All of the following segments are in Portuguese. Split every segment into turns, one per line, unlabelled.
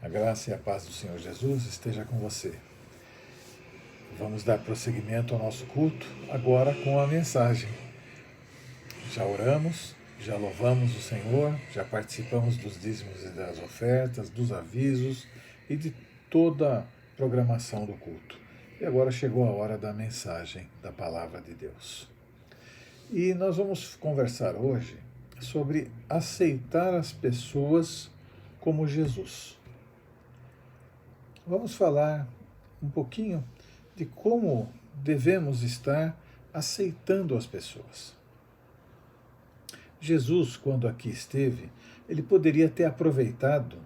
A graça e a paz do Senhor Jesus esteja com você. Vamos dar prosseguimento ao nosso culto, agora com a mensagem. Já oramos, já louvamos o Senhor, já participamos dos dízimos e das ofertas, dos avisos e de toda a programação do culto. E agora chegou a hora da mensagem da Palavra de Deus. E nós vamos conversar hoje sobre aceitar as pessoas como Jesus. Vamos falar um pouquinho de como devemos estar aceitando as pessoas. Jesus, quando aqui esteve, ele poderia ter aproveitado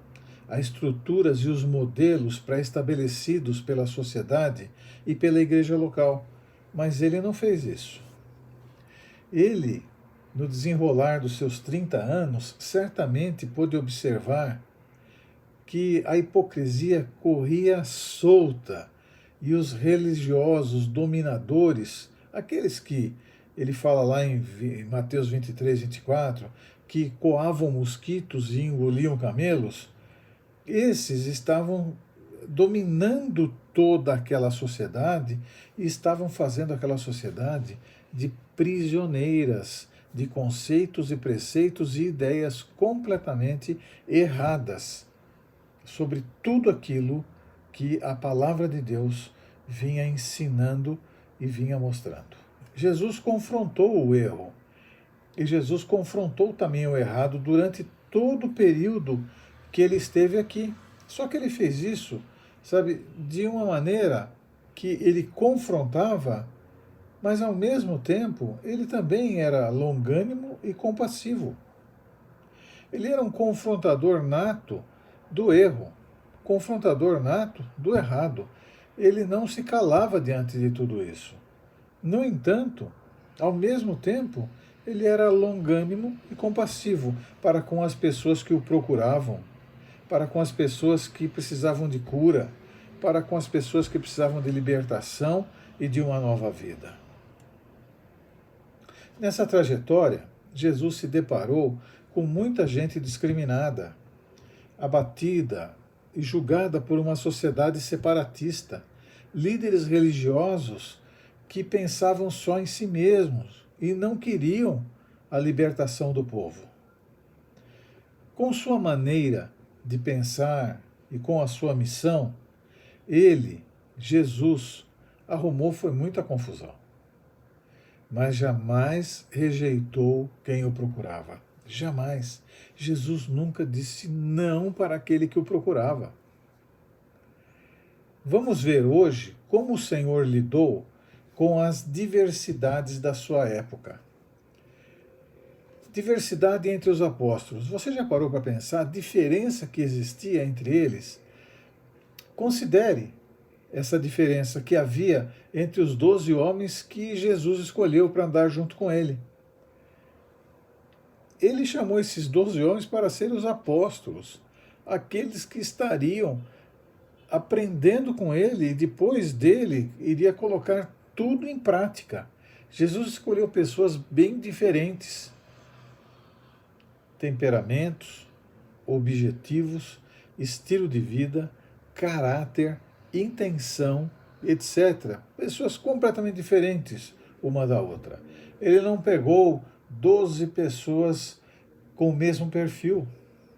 as estruturas e os modelos pré-estabelecidos pela sociedade e pela igreja local, mas ele não fez isso. Ele, no desenrolar dos seus 30 anos, certamente pôde observar que a hipocrisia corria solta e os religiosos dominadores, aqueles que ele fala lá em Mateus 23, 24, que coavam mosquitos e engoliam camelos, esses estavam dominando toda aquela sociedade e estavam fazendo aquela sociedade de prisioneiras de conceitos e preceitos e ideias completamente erradas sobre tudo aquilo que a palavra de Deus vinha ensinando e vinha mostrando. Jesus confrontou o erro e Jesus confrontou também o errado durante todo o período que ele esteve aqui. Só que ele fez isso, sabe, de uma maneira que ele confrontava, mas ao mesmo tempo ele também era longânimo e compassivo. Ele era um confrontador nato do erro, confrontador nato do errado. Ele não se calava diante de tudo isso. No entanto, ao mesmo tempo, ele era longânimo e compassivo para com as pessoas que o procuravam, para com as pessoas que precisavam de cura, para com as pessoas que precisavam de libertação e de uma nova vida. Nessa trajetória, Jesus se deparou com muita gente discriminada, abatida e julgada por uma sociedade separatista, líderes religiosos que pensavam só em si mesmos e não queriam a libertação do povo. Com sua maneira de pensar e com a sua missão, ele, Jesus, arrumou foi muita confusão, mas jamais rejeitou quem o procurava. Jamais. Jesus nunca disse não para aquele que o procurava. Vamos ver hoje como o Senhor lidou com as diversidades da sua época. Diversidade entre os apóstolos. Você já parou para pensar a diferença que existia entre eles? Considere essa diferença que havia entre os 12 homens que Jesus escolheu para andar junto com ele. Ele chamou esses 12 homens para serem os apóstolos, aqueles que estariam aprendendo com ele e depois dele iria colocar tudo em prática. Jesus escolheu pessoas bem diferentes, temperamentos, objetivos, estilo de vida, caráter, intenção, etc. Pessoas completamente diferentes uma da outra. Ele não pegou 12 pessoas com o mesmo perfil.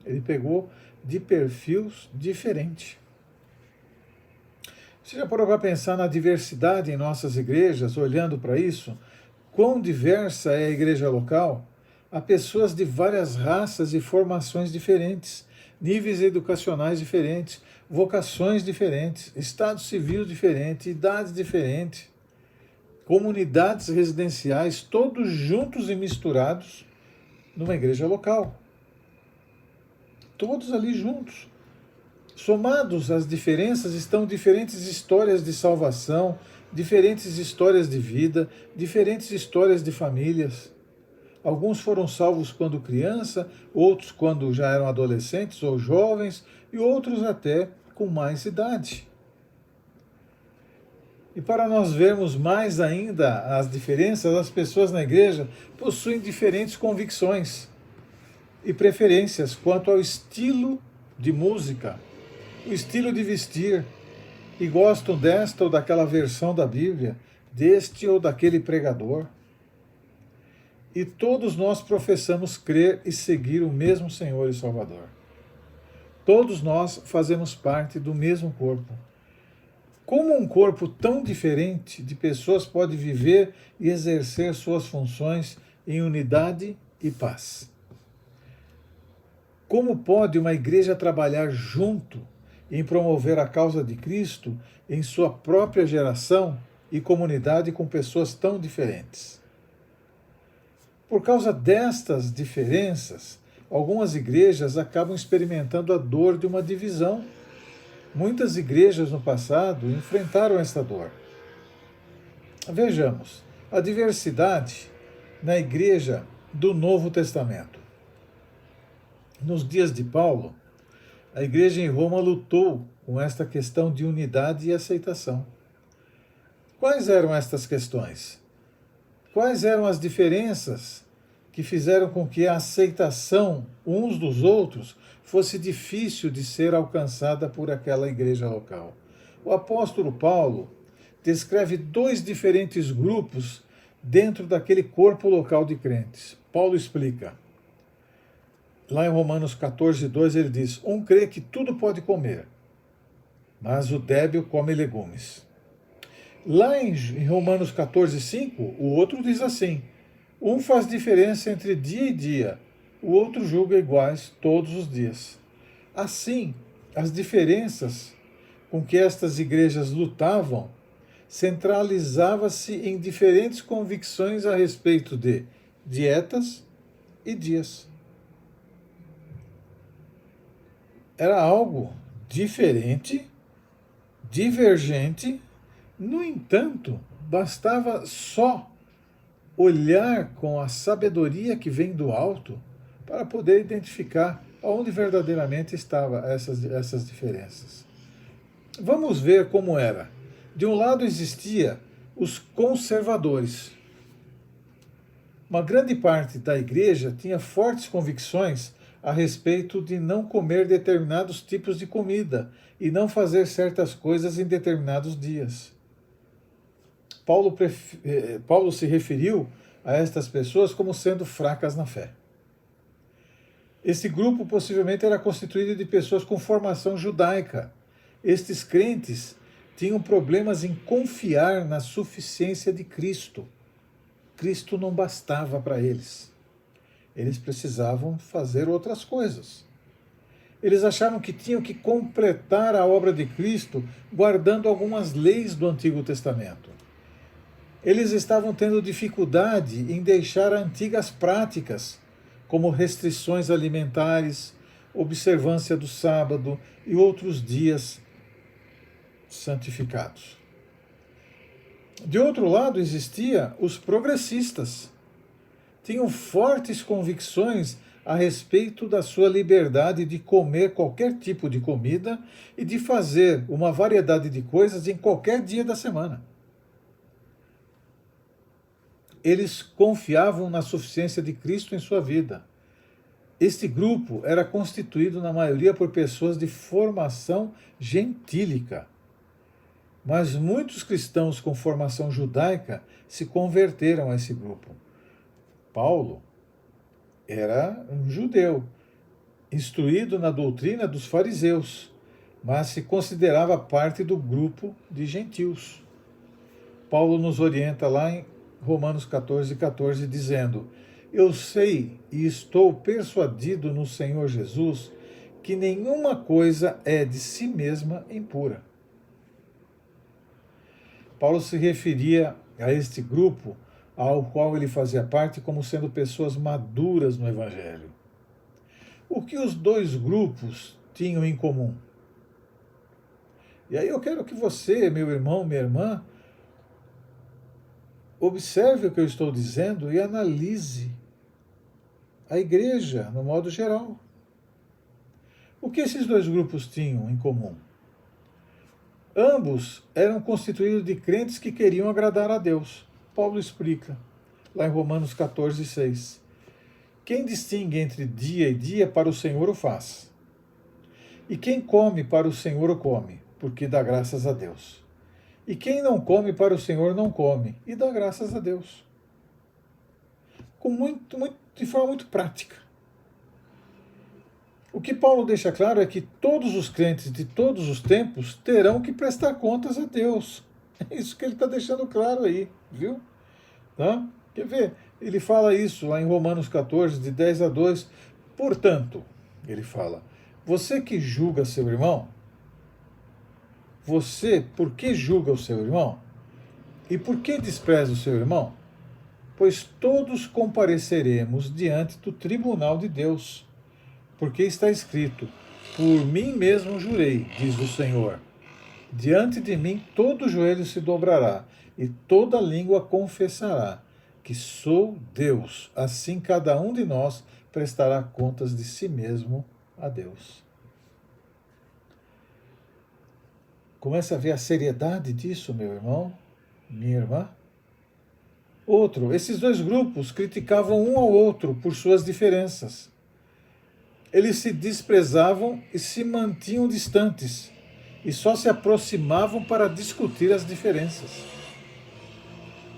Ele pegou de perfis diferentes. Você já parou para pensar na diversidade em nossas igrejas, olhando para isso? Quão diversa é a igreja local? Há pessoas de várias raças e formações diferentes, níveis educacionais diferentes, vocações diferentes, estado civil diferente, idades diferentes, comunidades residenciais, todos juntos e misturados numa igreja local. Todos ali juntos. Somados às diferenças estão diferentes histórias de salvação, diferentes histórias de vida, diferentes histórias de famílias. Alguns foram salvos quando criança, outros quando já eram adolescentes ou jovens, e outros até com mais idade. E para nós vermos mais ainda as diferenças, as pessoas na igreja possuem diferentes convicções e preferências quanto ao estilo de música, o estilo de vestir, e gostam desta ou daquela versão da Bíblia, deste ou daquele pregador. E todos nós professamos crer e seguir o mesmo Senhor e Salvador. Todos nós fazemos parte do mesmo corpo. Como um corpo tão diferente de pessoas pode viver e exercer suas funções em unidade e paz? Como pode uma igreja trabalhar junto em promover a causa de Cristo em sua própria geração e comunidade com pessoas tão diferentes? Por causa destas diferenças, algumas igrejas acabam experimentando a dor de uma divisão. Muitas igrejas no passado enfrentaram esta dor. Vejamos, a diversidade na igreja do Novo Testamento. Nos dias de Paulo, a igreja em Roma lutou com esta questão de unidade e aceitação. Quais eram estas questões? Quais eram as diferenças que fizeram com que a aceitação uns dos outros fosse difícil de ser alcançada por aquela igreja local? O apóstolo Paulo descreve dois diferentes grupos dentro daquele corpo local de crentes. Paulo explica. Lá em Romanos 14, 2, ele diz: um crê que tudo pode comer, mas o débil come legumes. Lá em Romanos 14, 5, o outro diz assim: um faz diferença entre dia e dia, o outro julga iguais todos os dias. Assim, as diferenças com que estas igrejas lutavam centralizava-se em diferentes convicções a respeito de dietas e dias. Era algo diferente, divergente. No entanto, bastava só olhar com a sabedoria que vem do alto para poder identificar onde verdadeiramente estavam essas diferenças. Vamos ver como era. De um lado existia os conservadores. Uma grande parte da igreja tinha fortes convicções a respeito de não comer determinados tipos de comida e não fazer certas coisas em determinados dias. Paulo se referiu a estas pessoas como sendo fracas na fé. Esse grupo possivelmente era constituído de pessoas com formação judaica. Estes crentes tinham problemas em confiar na suficiência de Cristo. Cristo não bastava para eles. Eles precisavam fazer outras coisas. Eles achavam que tinham que completar a obra de Cristo guardando algumas leis do Antigo Testamento. Eles estavam tendo dificuldade em deixar antigas práticas, como restrições alimentares, observância do sábado e outros dias santificados. De outro lado, existia os progressistas. Tinham fortes convicções a respeito da sua liberdade de comer qualquer tipo de comida e de fazer uma variedade de coisas em qualquer dia da semana. Eles confiavam na suficiência de Cristo em sua vida. Este grupo era constituído, na maioria, por pessoas de formação gentílica. Mas muitos cristãos com formação judaica se converteram a esse grupo. Paulo era um judeu, instruído na doutrina dos fariseus, mas se considerava parte do grupo de gentios. Paulo nos orienta lá em Romanos 14, 14, dizendo: eu sei e estou persuadido no Senhor Jesus que nenhuma coisa é de si mesma impura. Paulo se referia a este grupo ao qual ele fazia parte como sendo pessoas maduras no Evangelho. O que os dois grupos tinham em comum? E aí eu quero que você, meu irmão, minha irmã, observe o que eu estou dizendo e analise a igreja no modo geral. O que esses dois grupos tinham em comum? Ambos eram constituídos de crentes que queriam agradar a Deus. Paulo explica, lá em Romanos 14, 6. Quem distingue entre dia e dia para o Senhor o faz. E quem come para o Senhor o come, porque dá graças a Deus. E quem não come para o Senhor não come, e dá graças a Deus. De forma muito prática. O que Paulo deixa claro é que todos os crentes de todos os tempos terão que prestar contas a Deus. É isso que ele está deixando claro aí, viu? Tá? Quer ver? Ele fala isso lá em Romanos 14, de 10 a 2. Portanto, ele fala, você que julga seu irmão, você, por que julga o seu irmão? E por que despreza o seu irmão? Pois todos compareceremos diante do tribunal de Deus. Porque está escrito, por mim mesmo jurei, diz o Senhor. Diante de mim todo joelho se dobrará, e toda língua confessará que sou Deus. Assim cada um de nós prestará contas de si mesmo a Deus. Comece a ver a seriedade disso, meu irmão, minha irmã. Outro, esses dois grupos criticavam um ao outro por suas diferenças. Eles se desprezavam e se mantinham distantes, e só se aproximavam para discutir as diferenças.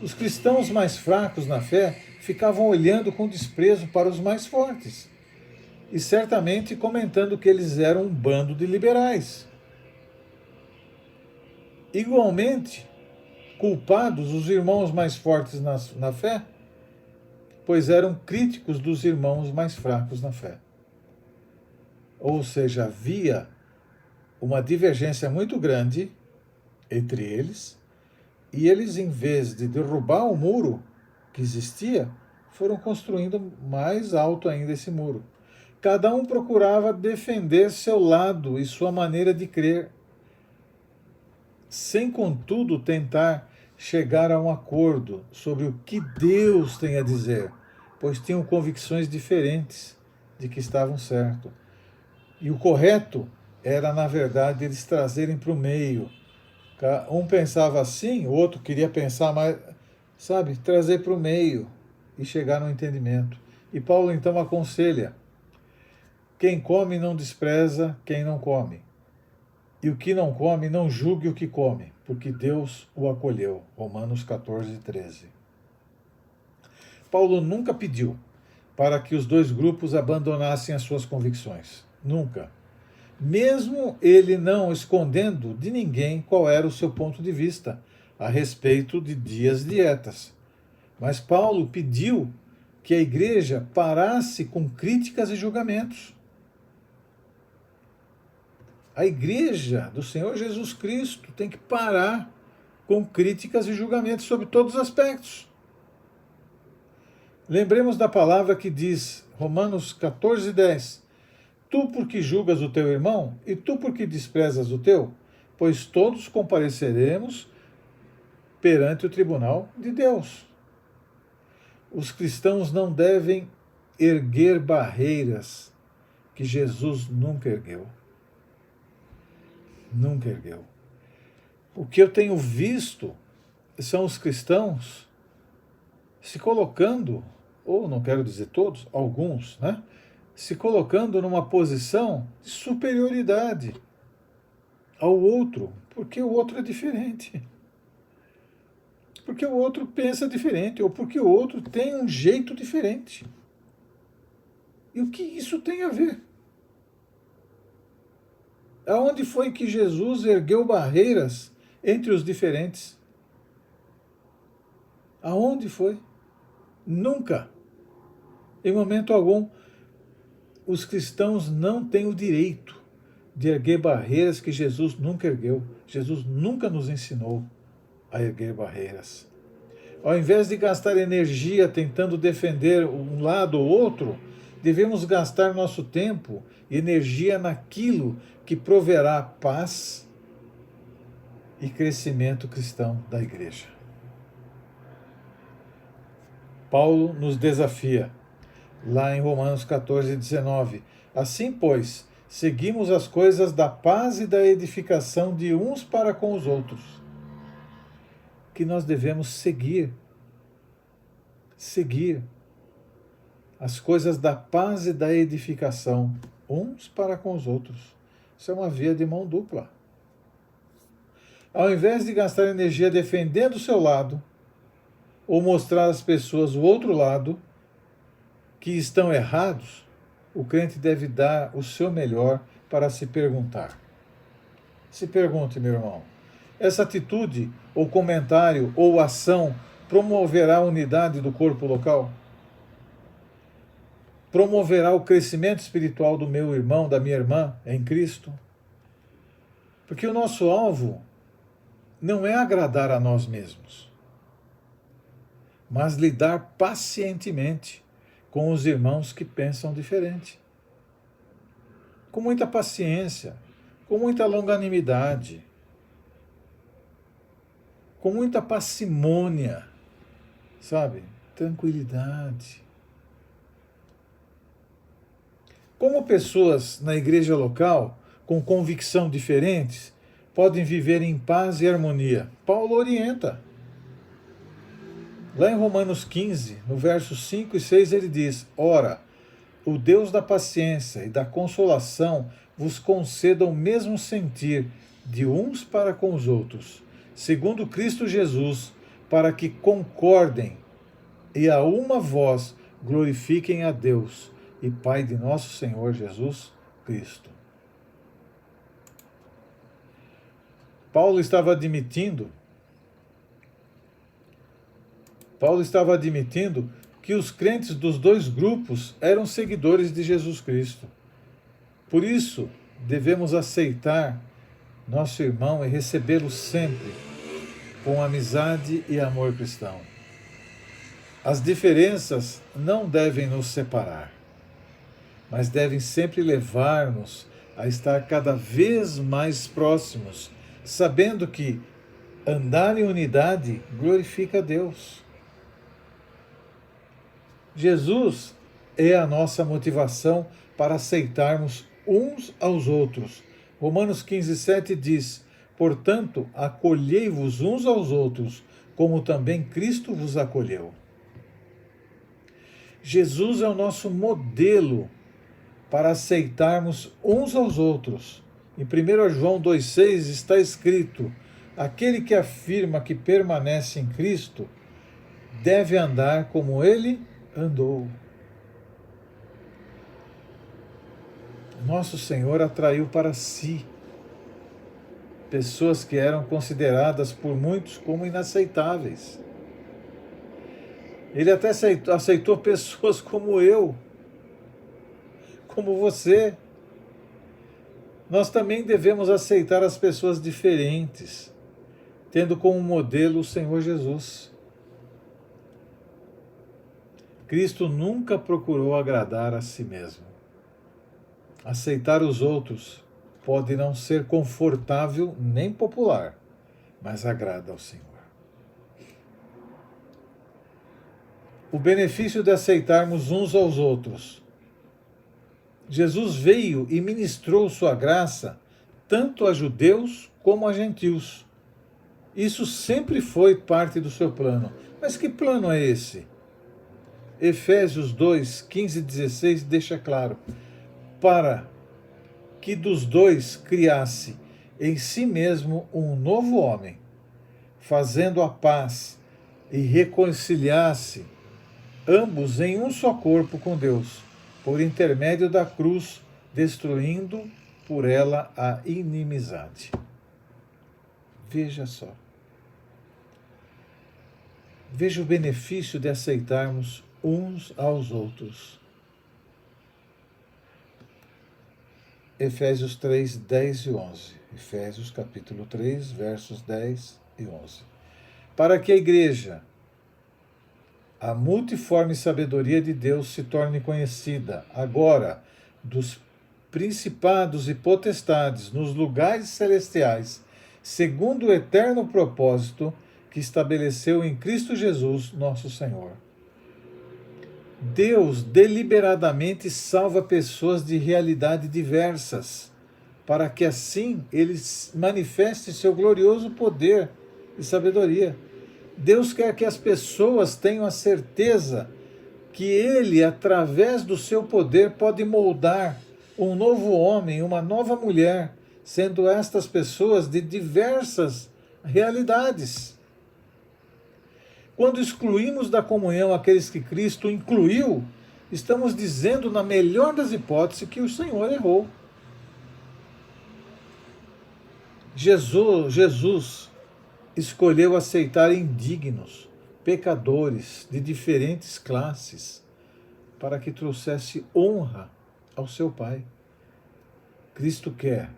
Os cristãos mais fracos na fé ficavam olhando com desprezo para os mais fortes, e certamente comentando que eles eram um bando de liberais. Igualmente, culpados os irmãos mais fortes na fé, pois eram críticos dos irmãos mais fracos na fé. Ou seja, havia uma divergência muito grande entre eles, e eles, em vez de derrubar o muro que existia, foram construindo mais alto ainda esse muro. Cada um procurava defender seu lado e sua maneira de crer, sem, contudo, tentar chegar a um acordo sobre o que Deus tem a dizer, pois tinham convicções diferentes de que estavam certos. E o correto era, na verdade, eles trazerem para o meio. Um pensava assim, o outro queria pensar mais, sabe, trazer para o meio e chegar no entendimento. E Paulo então aconselha: quem come não despreza quem não come. E o que não come, não julgue o que come, porque Deus o acolheu. Romanos 14, 13. Paulo nunca pediu para que os dois grupos abandonassem as suas convicções. Nunca. Mesmo ele não escondendo de ninguém qual era o seu ponto de vista a respeito de dias e dietas. Mas Paulo pediu que a igreja parasse com críticas e julgamentos. A igreja do Senhor Jesus Cristo tem que parar com críticas e julgamentos sobre todos os aspectos. Lembremos da palavra que diz, Romanos 14, 10. Tu porque julgas o teu irmão, e tu porque desprezas o teu? Pois todos compareceremos perante o tribunal de Deus. Os cristãos não devem erguer barreiras que Jesus nunca ergueu. Nunca ergueu. O que eu tenho visto são os cristãos se colocando, ou não quero dizer todos, alguns, né? Se colocando numa posição de superioridade ao outro, porque o outro é diferente. Porque o outro pensa diferente, ou porque o outro tem um jeito diferente. E o que isso tem a ver? Aonde foi que Jesus ergueu barreiras entre os diferentes? Aonde foi? Nunca. Em momento algum, os cristãos não têm o direito de erguer barreiras que Jesus nunca ergueu. Jesus nunca nos ensinou a erguer barreiras. Ao invés de gastar energia tentando defender um lado ou outro, devemos gastar nosso tempo e energia naquilo que proverá paz e crescimento cristão da igreja. Paulo nos desafia, lá em Romanos 14, 19. Assim, pois, seguimos as coisas da paz e da edificação de uns para com os outros. Que nós devemos seguir as coisas da paz e da edificação uns para com os outros. Isso é uma via de mão dupla. Ao invés de gastar energia defendendo o seu lado, ou mostrar às pessoas o outro lado, que estão errados, o crente deve dar o seu melhor para se perguntar. Se pergunte, meu irmão, essa atitude, ou comentário, ou ação promoverá a unidade do corpo local? Promoverá o crescimento espiritual do meu irmão, da minha irmã em Cristo? Porque o nosso alvo não é agradar a nós mesmos, mas lidar pacientemente com os irmãos que pensam diferente. Com muita paciência, com muita longanimidade, com muita parcimônia, sabe? Tranquilidade. Como pessoas na igreja local, com convicção diferentes, podem viver em paz e harmonia? Paulo orienta. Lá em Romanos 15, no versos 5 e 6, ele diz: Ora, o Deus da paciência e da consolação vos conceda o mesmo sentir de uns para com os outros, segundo Cristo Jesus, para que concordem e a uma voz glorifiquem a Deus e Pai de nosso Senhor Jesus Cristo. Paulo estava admitindo que os crentes dos dois grupos eram seguidores de Jesus Cristo. Por isso, devemos aceitar nosso irmão e recebê-lo sempre com amizade e amor cristão. As diferenças não devem nos separar, mas devem sempre levar-nos a estar cada vez mais próximos, sabendo que andar em unidade glorifica a Deus. Jesus é a nossa motivação para aceitarmos uns aos outros. Romanos 15:7 diz: Portanto, acolhei-vos uns aos outros, como também Cristo vos acolheu. Jesus é o nosso modelo para aceitarmos uns aos outros. Em 1 João 2,6 está escrito: aquele que afirma que permanece em Cristo deve andar como ele andou. Nosso Senhor atraiu para si pessoas que eram consideradas por muitos como inaceitáveis. Ele até aceitou pessoas como eu, como você. Nós também devemos aceitar as pessoas diferentes, tendo como modelo o Senhor Jesus. Cristo nunca procurou agradar a si mesmo. Aceitar os outros pode não ser confortável nem popular, mas agrada ao Senhor. O benefício de aceitarmos uns aos outros. Jesus veio e ministrou sua graça tanto a judeus como a gentios. Isso sempre foi parte do seu plano. Mas que plano é esse? Efésios 2, 15 e 16 deixa claro: para que dos dois criasse em si mesmo um novo homem, fazendo a paz e reconciliasse ambos em um só corpo com Deus, por intermédio da cruz, destruindo por ela a inimizade. Veja só. Veja o benefício de aceitarmos uns aos outros. Efésios 3, 10 e 11. Efésios capítulo 3, versos 10 e 11. Para que a igreja, a multiforme sabedoria de Deus, se torne conhecida agora dos principados e potestades nos lugares celestiais, segundo o eterno propósito que estabeleceu em Cristo Jesus, nosso Senhor. Deus deliberadamente salva pessoas de realidade diversas, para que assim ele manifeste seu glorioso poder e sabedoria. Deus quer que as pessoas tenham a certeza que ele, através do seu poder, pode moldar um novo homem, uma nova mulher, sendo estas pessoas de diversas realidades. Quando excluímos da comunhão aqueles que Cristo incluiu, estamos dizendo, na melhor das hipóteses, que o Senhor errou. Jesus escolheu aceitar indignos, pecadores de diferentes classes, para que trouxesse honra ao seu Pai. Cristo quer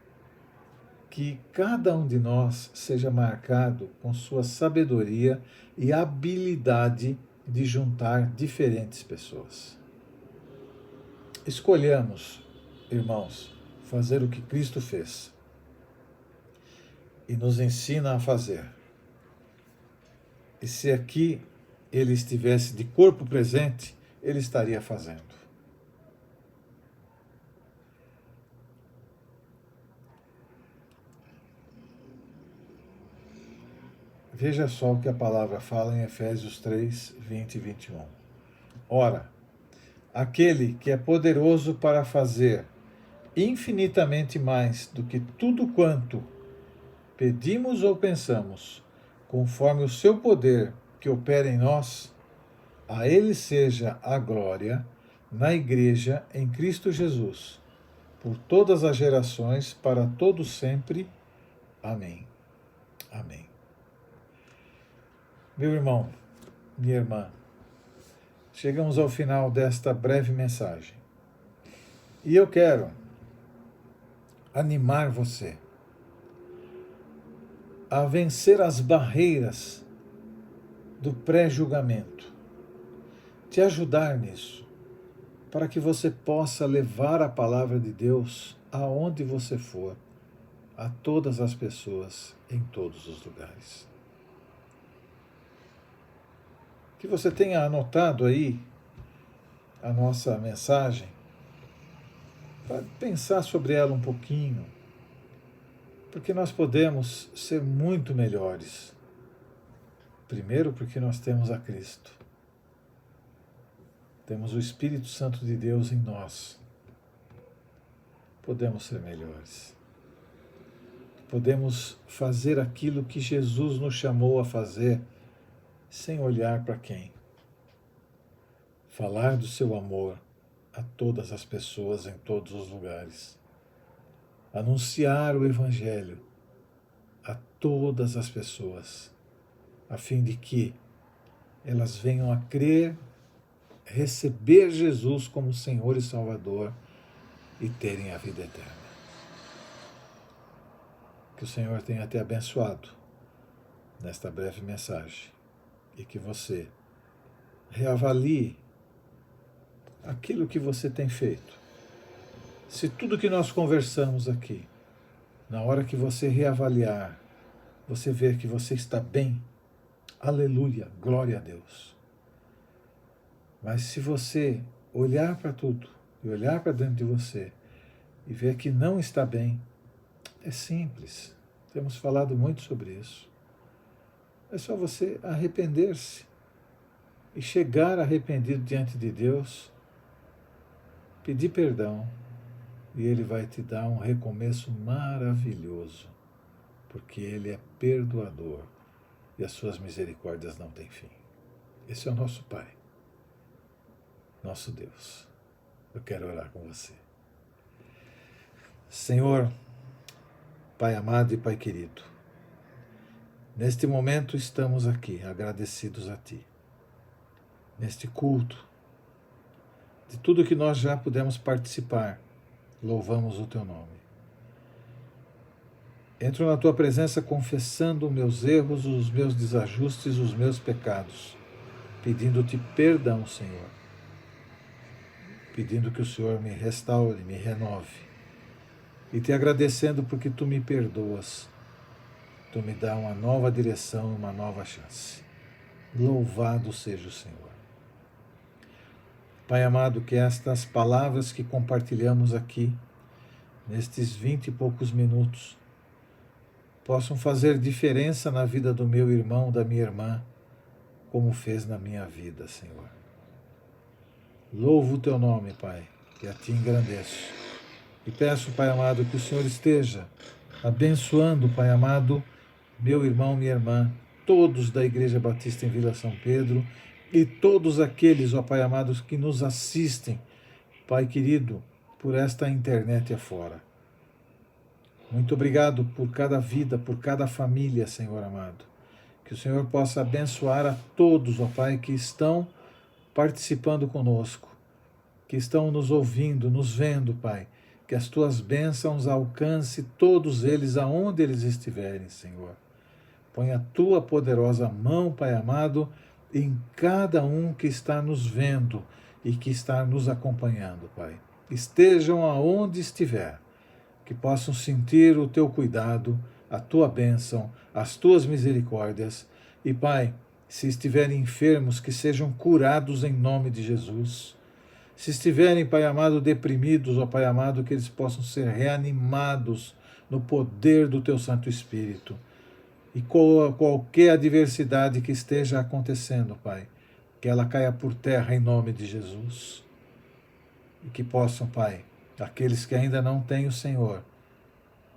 que cada um de nós seja marcado com sua sabedoria e habilidade de juntar diferentes pessoas. Escolhamos, irmãos, fazer o que Cristo fez e nos ensina a fazer. E se aqui ele estivesse de corpo presente, ele estaria fazendo. Veja só o que a palavra fala em Efésios 3, 20 e 21. Ora, aquele que é poderoso para fazer infinitamente mais do que tudo quanto pedimos ou pensamos, conforme o seu poder que opera em nós, a ele seja a glória na Igreja em Cristo Jesus, por todas as gerações, para todos sempre. Amém. Amém. Meu irmão, minha irmã, chegamos ao final desta breve mensagem. E eu quero animar você a vencer as barreiras do pré-julgamento, te ajudar nisso, para que você possa levar a palavra de Deus aonde você for, a todas as pessoas, em todos os lugares. Que você tenha anotado aí a nossa mensagem, para pensar sobre ela um pouquinho, porque nós podemos ser muito melhores. Primeiro, porque nós temos a Cristo. Temos o Espírito Santo de Deus em nós. Podemos ser melhores. Podemos fazer aquilo que Jesus nos chamou a fazer, sem olhar para quem. Falar do seu amor a todas as pessoas em todos os lugares. Anunciar o Evangelho a todas as pessoas, a fim de que elas venham a crer, receber Jesus como Senhor e Salvador e terem a vida eterna. Que o Senhor tenha te abençoado nesta breve mensagem e que você reavalie aquilo que você tem feito. Se tudo que nós conversamos aqui, na hora que você reavaliar, você ver que você está bem, aleluia, glória a Deus. Mas se você olhar para tudo e olhar para dentro de você e ver que não está bem, é simples. Temos falado muito sobre isso. É só você arrepender-se e chegar arrependido diante de Deus, pedir perdão, e Ele vai te dar um recomeço maravilhoso, porque Ele é perdoador e as suas misericórdias não têm fim. Esse é o nosso Pai, nosso Deus. Eu quero orar com você. Senhor, Pai amado e Pai querido, neste momento estamos aqui agradecidos a Ti, neste culto, de tudo que nós já pudemos participar, louvamos o Teu nome. Entro na Tua presença confessando os meus erros, os meus desajustes, os meus pecados, pedindo-Te perdão, Senhor, pedindo que o Senhor me restaure, me renove, e Te agradecendo porque Tu me perdoas, Tu me dá uma nova direção, uma nova chance. Louvado seja o Senhor. Pai amado, que estas palavras que compartilhamos aqui, nestes 20 e poucos minutos, possam fazer diferença na vida do meu irmão, da minha irmã, como fez na minha vida, Senhor. Louvo o Teu nome, Pai, e a Ti engrandeço. E peço, Pai amado, que o Senhor esteja abençoando, Pai amado, meu irmão, minha irmã, todos da Igreja Batista em Vila São Pedro e todos aqueles, ó Pai amados, que nos assistem, Pai querido, por esta internet afora. Muito obrigado por cada vida, por cada família, Senhor amado. Que o Senhor possa abençoar a todos, ó Pai, que estão participando conosco, que estão nos ouvindo, nos vendo, Pai. Que as tuas bênçãos alcance todos eles aonde eles estiverem, Senhor. Põe a tua poderosa mão, Pai amado, em cada um que está nos vendo e que está nos acompanhando, Pai. Estejam aonde estiver, que possam sentir o teu cuidado, a tua bênção, as tuas misericórdias. E, Pai, se estiverem enfermos, que sejam curados em nome de Jesus. Se estiverem, Pai amado, deprimidos, ó Pai amado, que eles possam ser reanimados no poder do Teu Santo Espírito. E qualquer adversidade que esteja acontecendo, Pai, que ela caia por terra em nome de Jesus. E que possam, Pai, aqueles que ainda não têm o Senhor,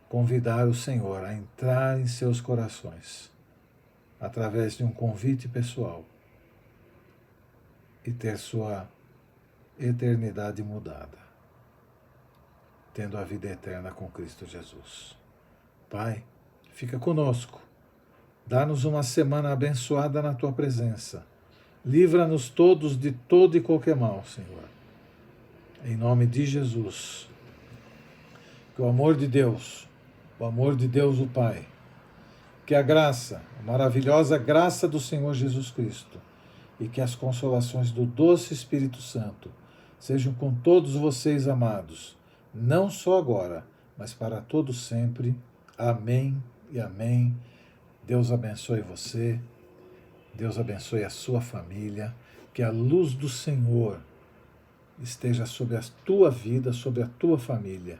convidar o Senhor a entrar em seus corações, através de um convite pessoal, e ter sua eternidade mudada, tendo a vida eterna com Cristo Jesus. Pai, fica conosco, dá-nos uma semana abençoada na Tua presença, livra-nos todos de todo e qualquer mal, Senhor, em nome de Jesus. Que o amor de Deus o Pai, que a graça, a maravilhosa graça do Senhor Jesus Cristo, e que as consolações do doce Espírito Santo sejam com todos vocês, amados, não só agora, mas para todo sempre. Amém e amém. Deus abençoe você, Deus abençoe a sua família, que a luz do Senhor esteja sobre a tua vida, sobre a tua família,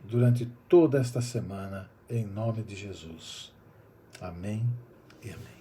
durante toda esta semana, em nome de Jesus. Amém e amém.